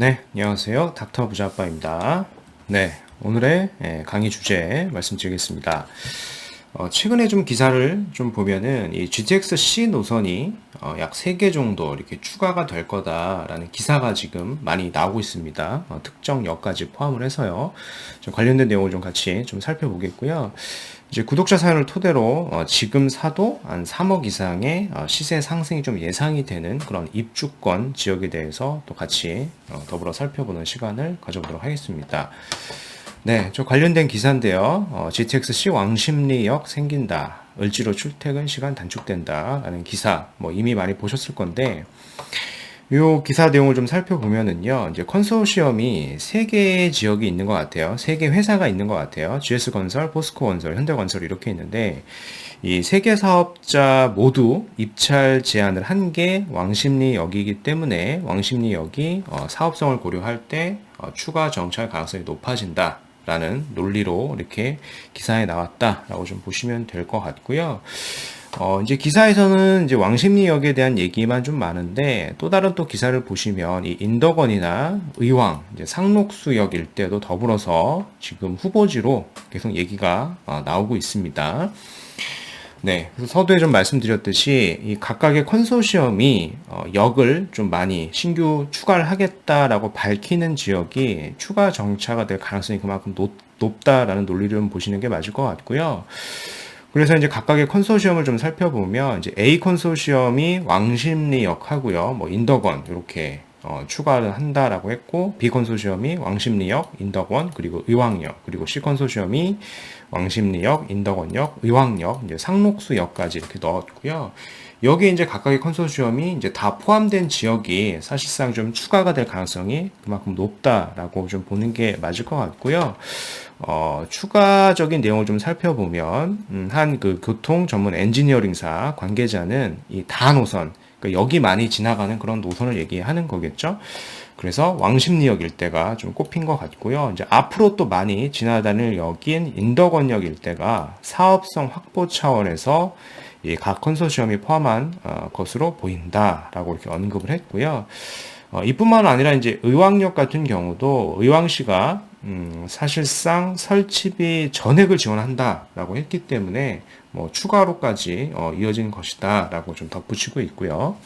네, 안녕하세요. 닥터 부자아빠입니다. 네, 오늘의 강의 주제 말씀드리겠습니다. 최근에 좀 기사를 좀 보면은 이 GTX-C 노선이 약 3개 정도 이렇게 추가가 될 거다라는 기사가 지금 많이 나오고 있습니다. 특정 역까지 포함을 해서요. 좀 관련된 내용을 좀 같이 좀 살펴보겠고요. 이제 구독자 사연을 토대로 지금 사도 한 3억 이상의 시세 상승이 좀 예상이 되는 그런 입주권 지역에 대해서 또 같이 더불어 살펴보는 시간을 가져보도록 하겠습니다. 네, 저 관련된 기사인데요. GTX-C 왕십리역 생긴다. 을지로 출퇴근 시간 단축된다. 라는 기사, 뭐 이미 많이 보셨을 건데, 요 기사 내용을 좀 살펴보면은요, 이제 컨소시엄이 3개의 지역이 있는 것 같아요. 3개 회사가 있는 것 같아요. GS건설, 포스코건설, 현대건설 이렇게 있는데, 이 3개 사업자 모두 입찰 제한을 한 게 왕십리역이기 때문에 왕십리역이 사업성을 고려할 때 추가 정찰 가능성이 높아진다. 라는 논리로 이렇게 기사에 나왔다라고 좀 보시면 될 것 같고요. 이제 기사에서는 이제 왕십리역에 대한 얘기만 좀 많은데 또 다른 또 기사를 보시면 이 인덕원이나 의왕, 이제 상록수역 일대도 더불어서 지금 후보지로 계속 얘기가 나오고 있습니다. 네, 그래서 서두에 좀 말씀드렸듯이 이 각각의 컨소시엄이 역을 좀 많이 신규 추가를 하겠다라고 밝히는 지역이 추가 정차가 될 가능성이 그만큼 높다라는 논리를 좀 보시는 게 맞을 것 같고요. 그래서 이제 각각의 컨소시엄을 좀 살펴보면 이제 A 컨소시엄이 왕십리역 하고요, 뭐 인덕원 이렇게 추가를 한다라고 했고, B 컨소시엄이 왕십리역, 인덕원, 그리고 의왕역, 그리고 C 컨소시엄이 왕십리역, 인덕원역, 의왕역, 이제 상록수역까지 이렇게 넣었고요. 여기에 이제 각각의 컨소시엄이 이제 다 포함된 지역이 사실상 좀 추가가 될 가능성이 그만큼 높다라고 좀 보는 게 맞을 것 같고요. 추가적인 내용을 좀 살펴보면, 한 그 교통 전문 엔지니어링사 관계자는 이 다 노선, 그러니까 역이 많이 지나가는 그런 노선을 얘기하는 거겠죠. 그래서 왕십리역 일대가 좀 꼽힌 것 같고요. 이제 앞으로 또 많이 지나다닐 역인 인덕원역 일대가 사업성 확보 차원에서 이 각 컨소시엄이 포함한 것으로 보인다라고 이렇게 언급을 했고요. 이뿐만 아니라 이제 의왕역 같은 경우도 의왕시가 사실상 설치비 전액을 지원한다라고 했기 때문에 뭐 추가로까지 이어진 것이다라고 좀 덧붙이고 있고요.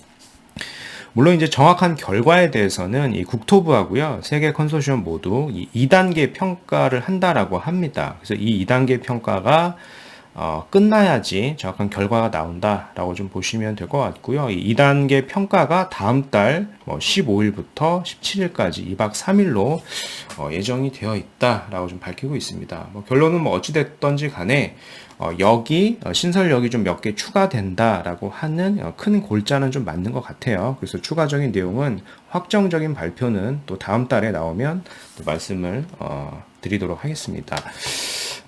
물론 이제 정확한 결과에 대해서는 이 국토부하고요, 3개 컨소시엄 모두 이 2단계 평가를 한다라고 합니다. 그래서 이 2단계 평가가 끝나야지 정확한 결과가 나온다라고 좀 보시면 될 것 같고요. 이 2단계 평가가 다음 달 15일부터 17일까지 2박 3일로 예정이 되어 있다라고 좀 밝히고 있습니다. 결론은 뭐 어찌됐던지 간에 역이 신설역이 좀 몇 개 추가된다라고 하는 큰 골자는 좀 맞는 것 같아요. 그래서 추가적인 내용은 확정적인 발표는 또 다음 달에 나오면 또 말씀을 드리도록 하겠습니다.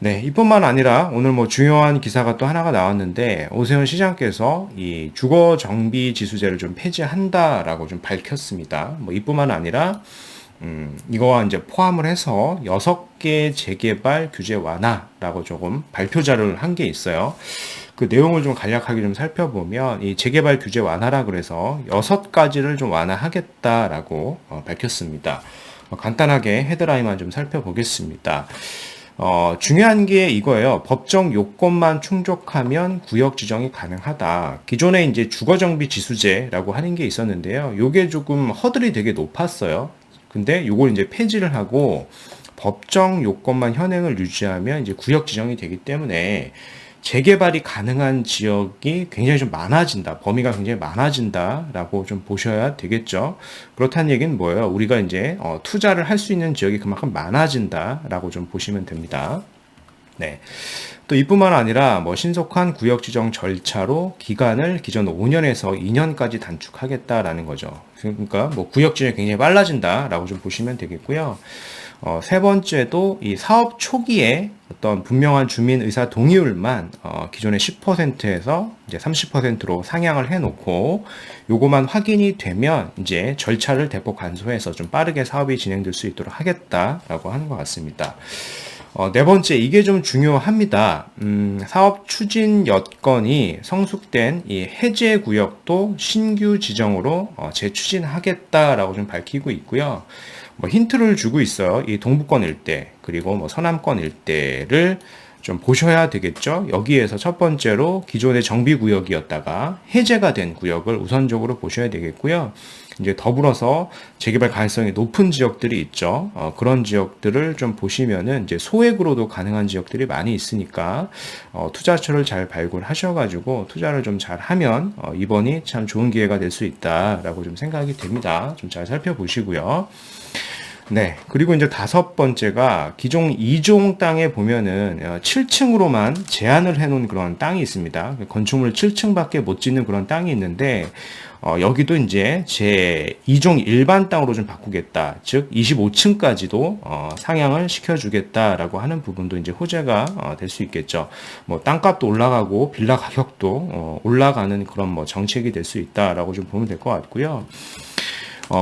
네, 이뿐만 아니라 오늘 뭐 중요한 기사가 또 하나가 나왔는데 오세훈 시장께서 이 주거 정비 지수제를 좀 폐지한다라고 좀 밝혔습니다. 뭐 이뿐만 아니라 이거와 이제 포함을 해서 6개 재개발 규제 완화라고 조금 발표 자료를 한 게 있어요. 그 내용을 좀 간략하게 좀 살펴보면 이 재개발 규제 완화라 그래서 6가지를 좀 완화하겠다라고 밝혔습니다. 간단하게 헤드라인만 좀 살펴보겠습니다. 중요한 게 이거예요. 법정 요건만 충족하면 구역 지정이 가능하다. 기존에 이제 주거정비 지수제라고 하는 게 있었는데요. 요게 조금 허들이 되게 높았어요. 근데 요걸 이제 폐지를 하고 법정 요건만 현행을 유지하면 이제 구역 지정이 되기 때문에 재개발이 가능한 지역이 굉장히 좀 많아진다. 범위가 굉장히 많아진다라고 좀 보셔야 되겠죠. 그렇다는 얘기는 뭐예요? 우리가 이제 투자를 할 수 있는 지역이 그만큼 많아진다라고 좀 보시면 됩니다. 네. 또 이뿐만 아니라 뭐 신속한 구역 지정 절차로 기간을 기존 5년에서 2년까지 단축하겠다라는 거죠. 그러니까 뭐 구역 지정이 굉장히 빨라진다라고 좀 보시면 되겠고요. 세 번째도 이 사업 초기에 어떤 분명한 주민 의사 동의율만 기존의 10%에서 이제 30%로 상향을 해놓고 요거만 확인이 되면 이제 절차를 대폭 간소해서 좀 빠르게 사업이 진행될 수 있도록 하겠다라고 하는 것 같습니다. 네 번째, 이게 좀 중요합니다. 사업 추진 여건이 성숙된 이 해제 구역도 신규 지정으로 재추진하겠다라고 좀 밝히고 있고요. 뭐 힌트를 주고 있어요. 이 동부권 일대, 그리고 뭐 서남권 일대를 좀 보셔야 되겠죠. 여기에서 첫 번째로 기존의 정비 구역이었다가 해제가 된 구역을 우선적으로 보셔야 되겠고요. 이제 더불어서 재개발 가능성이 높은 지역들이 있죠. 그런 지역들을 좀 보시면은 이제 소액으로도 가능한 지역들이 많이 있으니까 투자처를 잘 발굴하셔가지고 투자를 좀 잘 하면 이번이 참 좋은 기회가 될 수 있다라고 좀 생각이 됩니다. 좀 잘 살펴보시고요. 네. 그리고 이제 다섯 번째가 기존 2종 땅에 보면은 7층으로만 제한을 해놓은 그런 땅이 있습니다. 건축물 7층밖에 못 짓는 그런 땅이 있는데 여기도 이제 제 2종 일반 땅으로 좀 바꾸겠다. 즉 25층까지도 상향을 시켜주겠다라고 하는 부분도 이제 호재가 될 수 있겠죠. 뭐 땅값도 올라가고 빌라 가격도 올라가는 그런 뭐 정책이 될 수 있다라고 좀 보면 될 것 같고요.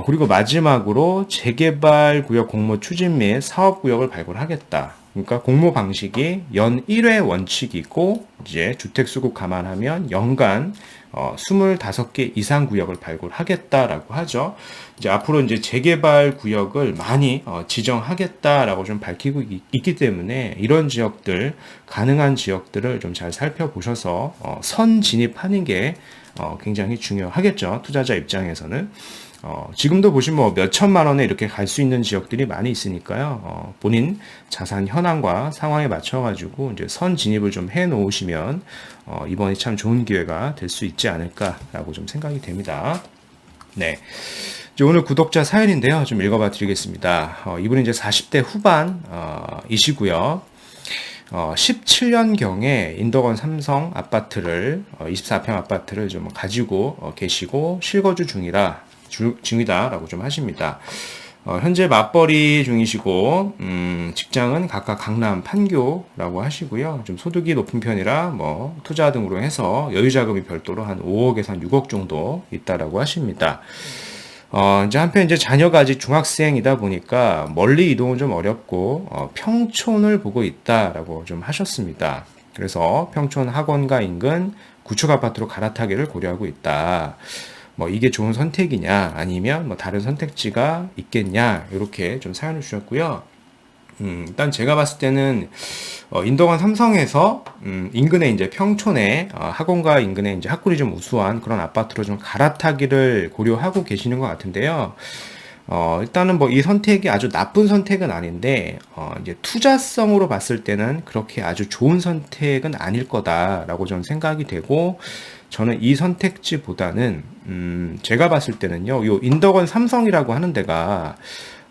그리고 마지막으로 재개발 구역 공모 추진 및 사업 구역을 발굴하겠다. 그러니까 공모 방식이 연 1회 원칙이고 이제 주택 수급 감안하면 연간 25개 이상 구역을 발굴하겠다라고 하죠. 이제 앞으로 이제 재개발 구역을 많이 지정하겠다라고 좀 밝히고 있기 때문에 이런 지역들, 가능한 지역들을 좀 잘 살펴보셔서 선 진입하는 게 굉장히 중요하겠죠. 투자자 입장에서는. 지금도 보시면 뭐 몇 천만 원에 이렇게 갈 수 있는 지역들이 많이 있으니까요. 본인 자산 현황과 상황에 맞춰가지고 이제 선 진입을 좀 해 놓으시면, 이번이 참 좋은 기회가 될 수 있지 않을까라고 좀 생각이 됩니다. 네. 이제 오늘 구독자 사연인데요. 좀 읽어봐 드리겠습니다. 이분은 이제 40대 후반, 이시고요. 17년경에 인덕원 삼성 아파트를, 24평 아파트를 좀 가지고 계시고 실거주 중이다라고 좀 하십니다. 현재 맞벌이 중이시고 직장은 각각 강남 판교라고 하시고요. 좀 소득이 높은 편이라 뭐 투자 등으로 해서 여유 자금이 별도로 한 5억에서 한 6억 정도 있다라고 하십니다. 이제 한편 이제 자녀가 아직 중학생이다 보니까 멀리 이동은 좀 어렵고 평촌을 보고 있다라고 좀 하셨습니다. 그래서 평촌 학원가 인근 구축 아파트로 갈아타기를 고려하고 있다. 뭐 이게 좋은 선택이냐 아니면 뭐 다른 선택지가 있겠냐 이렇게 좀 사연을 주셨고요. 일단 제가 봤을 때는 인덕원 삼성에서 인근에 이제 평촌에 학원가 인근에 이제 학군이 좀 우수한 그런 아파트로 좀 갈아타기를 고려하고 계시는 것 같은데요. 일단은 뭐 이 선택이 아주 나쁜 선택은 아닌데 이제 투자성으로 봤을 때는 그렇게 아주 좋은 선택은 아닐 거다라고 좀 생각이 되고 저는 이 선택지보다는 제가 봤을 때는요. 요 인덕원 삼성이라고 하는 데가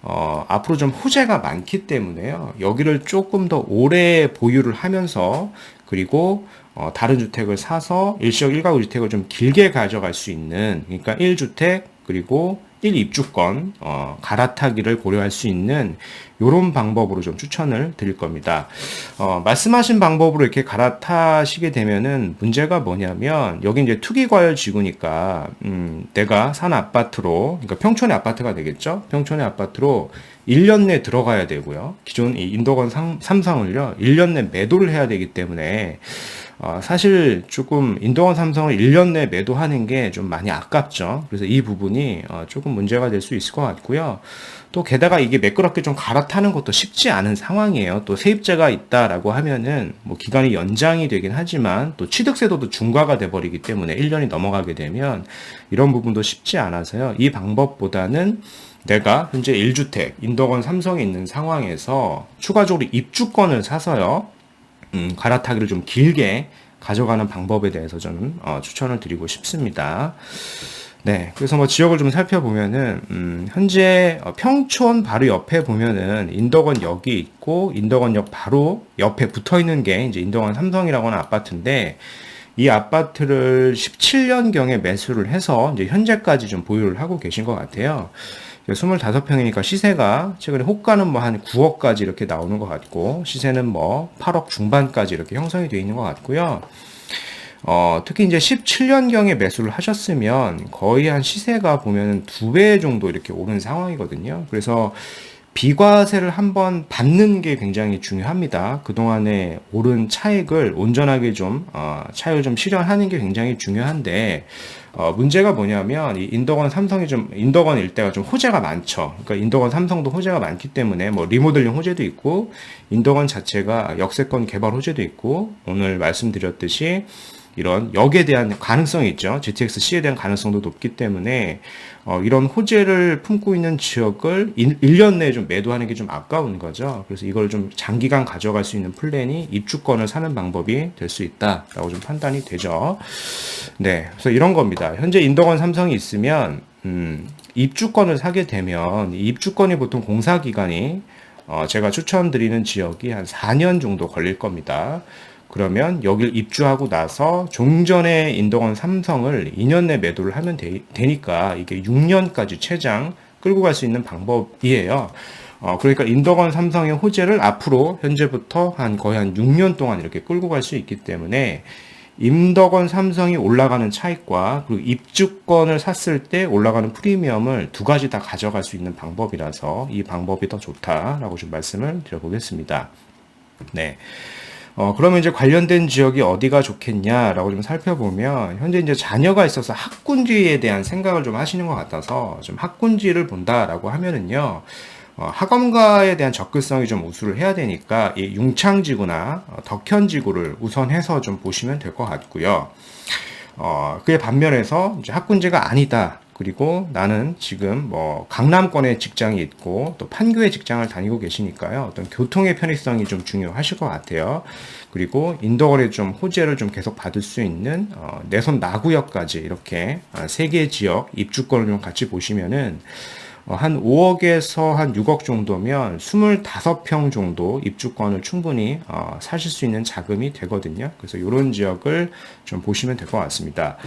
앞으로 좀 호재가 많기 때문에요. 여기를 조금 더 오래 보유를 하면서 그리고 다른 주택을 사서 일시적 1가구 주택을 좀 길게 가져갈 수 있는 그러니까 1주택 그리고 1입주권 갈아타기를 고려할 수 있는 이런 방법으로 좀 추천을 드릴 겁니다. 말씀하신 방법으로 이렇게 갈아타시게 되면은 문제가 뭐냐면 여기 이제 투기과열 지구니까 내가 산 아파트로 그러니까 평촌의 아파트가 되겠죠. 평촌의 아파트로 1년 내 들어가야 되고요. 기존 이 인덕원 삼성을요 1년 내 매도를 해야 되기 때문에 사실 조금 인덕원 삼성을 1년 내 매도하는 게 좀 많이 아깝죠. 그래서 이 부분이 조금 문제가 될 수 있을 것 같고요. 또 게다가 이게 매끄럽게 좀 갈아타는 것도 쉽지 않은 상황이에요. 또 세입자가 있다라고 하면은 뭐 기간이 연장이 되긴 하지만 또 취득세도도 중과가 돼 버리기 때문에 1년이 넘어가게 되면 이런 부분도 쉽지 않아서요. 이 방법보다는 내가 현재 1주택 인덕원 삼성에 있는 상황에서 추가적으로 입주권을 사서요. 갈아타기를 좀 길게 가져가는 방법에 대해서 저는 추천을 드리고 싶습니다. 네, 그래서 뭐 지역을 좀 살펴보면은 현재 평촌 바로 옆에 보면은 인덕원역이 있고 인덕원역 바로 옆에 붙어 있는 게 이제 인덕원 삼성이라고 하는 아파트인데 이 아파트를 17년경에 매수를 해서 이제 현재까지 좀 보유를 하고 계신 것 같아요. 25평이니까 시세가 최근에 호가는 뭐 한 9억까지 이렇게 나오는 것 같고 시세는 뭐 8억 중반까지 이렇게 형성이 되어 있는 것 같고요. 특히 이제 17년경에 매수를 하셨으면 거의 한 시세가 보면 2배 정도 이렇게 오른 상황이거든요. 그래서 비과세를 한번 받는 게 굉장히 중요합니다. 그동안에 오른 차익을 온전하게 차익을 좀 실현하는 게 굉장히 중요한데, 문제가 뭐냐면, 이 인덕원 삼성이 인덕원 일대가 좀 호재가 많죠. 그러니까 인덕원 삼성도 호재가 많기 때문에, 뭐, 리모델링 호재도 있고, 인덕원 자체가 역세권 개발 호재도 있고, 오늘 말씀드렸듯이, 이런 역에 대한 가능성이 있죠. GTX-C에 대한 가능성도 높기 때문에 이런 호재를 품고 있는 지역을 1년 내에 좀 매도하는 게 좀 아까운 거죠. 그래서 이걸 좀 장기간 가져갈 수 있는 플랜이 입주권을 사는 방법이 될 수 있다라고 좀 판단이 되죠. 네, 그래서 이런 겁니다. 현재 인덕원 삼성이 있으면 입주권을 사게 되면 이 입주권이 보통 공사 기간이 제가 추천드리는 지역이 한 4년 정도 걸릴 겁니다. 그러면 여길 입주하고 나서 종전의 인덕원 삼성을 2년 내 매도를 하면 되니까 이게 6년까지 최장 끌고 갈 수 있는 방법이에요. 그러니까 인덕원 삼성의 호재를 앞으로 현재부터 거의 한 6년 동안 이렇게 끌고 갈 수 있기 때문에 인덕원 삼성이 올라가는 차익과 그리고 입주권을 샀을 때 올라가는 프리미엄을 두 가지 다 가져갈 수 있는 방법이라서 이 방법이 더 좋다라고 좀 말씀을 드려보겠습니다. 네. 그러면 이제 관련된 지역이 어디가 좋겠냐라고 좀 살펴보면, 현재 이제 자녀가 있어서 학군지에 대한 생각을 좀 하시는 것 같아서, 좀 학군지를 본다라고 하면은요, 학원가에 대한 접근성이 좀 우수를 해야 되니까, 이 융창지구나, 덕현지구를 우선해서 좀 보시면 될 것 같고요. 그에 반면에서 이제 학군지가 아니다. 그리고 나는 지금 뭐 강남권에 직장이 있고 또 판교에 직장을 다니고 계시니까요. 어떤 교통의 편의성이 좀 중요하실 것 같아요. 그리고 인덕원의 좀 호재를 좀 계속 받을 수 있는 내선 나구역까지 이렇게 세 개 지역 입주권을 좀 같이 보시면은 한 5억에서 한 6억 정도면 25평 정도 입주권을 충분히 사실 수 있는 자금이 되거든요. 그래서 이런 지역을 좀 보시면 될 것 같습니다.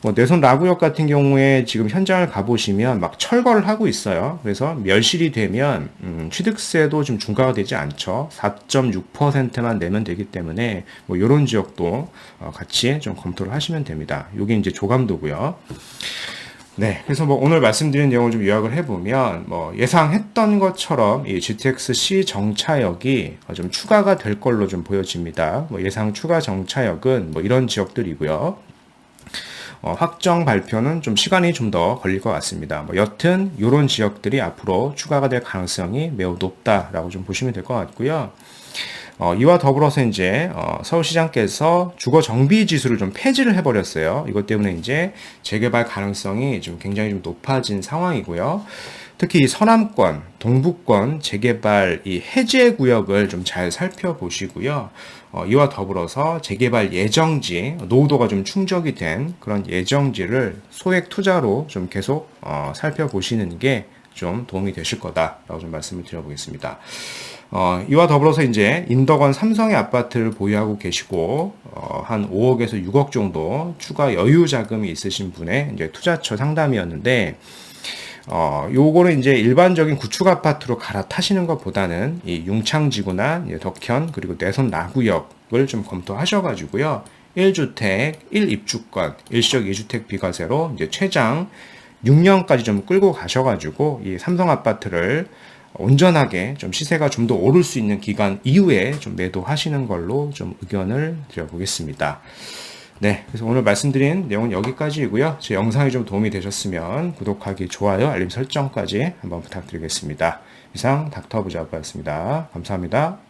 뭐 내선 나구역 같은 경우에 지금 현장을 가보시면 막 철거를 하고 있어요. 그래서 멸실이 되면 취득세도 좀 중과가 되지 않죠. 4.6%만 내면 되기 때문에 뭐 이런 지역도 같이 좀 검토를 하시면 됩니다. 이게 이제 조감도고요. 네, 그래서 뭐 오늘 말씀드린 내용을 좀 요약을 해보면 뭐 예상했던 것처럼 이 GTX-C 정차역이 좀 추가가 될 걸로 좀 보여집니다. 뭐 예상 추가 정차역은 뭐 이런 지역들이고요. 확정 발표는 좀 시간이 좀 더 걸릴 것 같습니다. 뭐 여튼 이런 지역들이 앞으로 추가가 될 가능성이 매우 높다라고 좀 보시면 될 것 같고요. 이와 더불어서 이제 서울시장께서 주거 정비 지수를 좀 폐지를 해버렸어요. 이것 때문에 이제 재개발 가능성이 좀 굉장히 좀 높아진 상황이고요. 특히 이 서남권, 동부권 재개발 이 해제 구역을 좀 잘 살펴보시고요. 이와 더불어서 재개발 예정지, 노후도가 좀 충족이 된 그런 예정지를 소액 투자로 좀 계속 살펴보시는 게 좀 도움이 되실 거다라고 좀 말씀을 드려보겠습니다. 이와 더불어서 이제 인덕원 삼성의 아파트를 보유하고 계시고 한 5억에서 6억 정도 추가 여유 자금이 있으신 분의 이제 투자처 상담이었는데 요거는 이제 일반적인 구축 아파트로 갈아타시는 것보다는 이 융창지구나 덕현 그리고 내선 나구역을 좀 검토하셔가지고요. 1주택, 1입주권, 일시적 2주택 비과세로 이제 최장 6년까지 좀 끌고 가셔가지고 이 삼성 아파트를 온전하게 좀 시세가 좀 더 오를 수 있는 기간 이후에 좀 매도하시는 걸로 좀 의견을 드려보겠습니다. 네, 그래서 오늘 말씀드린 내용은 여기까지이고요. 제 영상이 좀 도움이 되셨으면 구독하기, 좋아요, 알림 설정까지 한번 부탁드리겠습니다. 이상 닥터부자였습니다. 감사합니다.